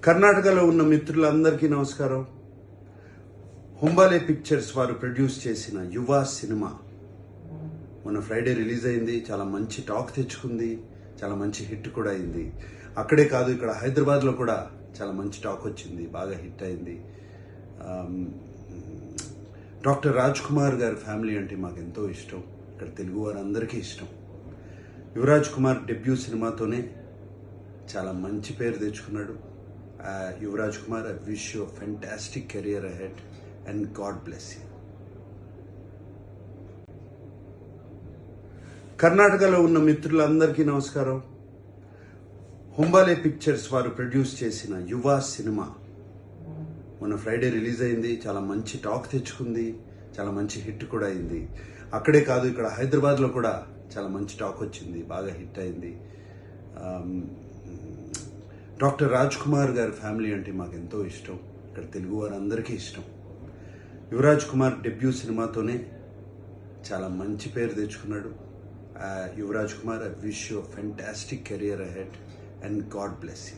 కర్ణాటకలో ఉన్న మిత్రులందరికీ నమస్కారం. హుంబాలే పిక్చర్స్ వారు ప్రొడ్యూస్ చేసిన యువ సినిమా మొన్న ఫ్రైడే రిలీజ్ అయింది. చాలా మంచి టాక్ తెచ్చుకుంది, చాలా మంచి హిట్ కూడా అయింది. అక్కడే కాదు, ఇక్కడ హైదరాబాద్లో కూడా చాలా మంచి టాక్ వచ్చింది, బాగా హిట్ అయింది. డాక్టర్ రాజ్ కుమార్ గారి ఫ్యామిలీ అంటే మాకు ఎంతో ఇష్టం, ఇక్కడ తెలుగు వారందరికీ ఇష్టం. యువరాజ్ కుమార్ డెబ్యూ సినిమాతోనే చాలా మంచి పేరు తెచ్చుకున్నాడు. Yuvraj Kumar, I wish you fantastic career ahead and God bless you. కర్ణాటకలో ఉన్న మిత్రులందరికీ నమస్కారం. హుంబాలే పిక్చర్స్ వారు ప్రొడ్యూస్ చేసిన యువ సినిమా మొన్న ఫ్రైడే రిలీజ్ అయింది. చాలా మంచి టాక్ తెచ్చుకుంది, చాలా మంచి హిట్ కూడా అయింది. అక్కడే కాదు, ఇక్కడ హైదరాబాద్లో కూడా చాలా మంచి టాక్ వచ్చింది, బాగా హిట్ అయింది. డాక్టర్ రాజ్ కుమార్ గారి ఫ్యామిలీ అంటే మాకు ఎంతో ఇష్టం, ఇక్కడ తెలుగు వారందరికీ ఇష్టం. యువరాజ్ కుమార్ డెబ్యూ సినిమాతోనే చాలా మంచి పేరు తెచ్చుకున్నాడు. Yuvraj Kumar, I wish you fantastic career ahead and God bless you.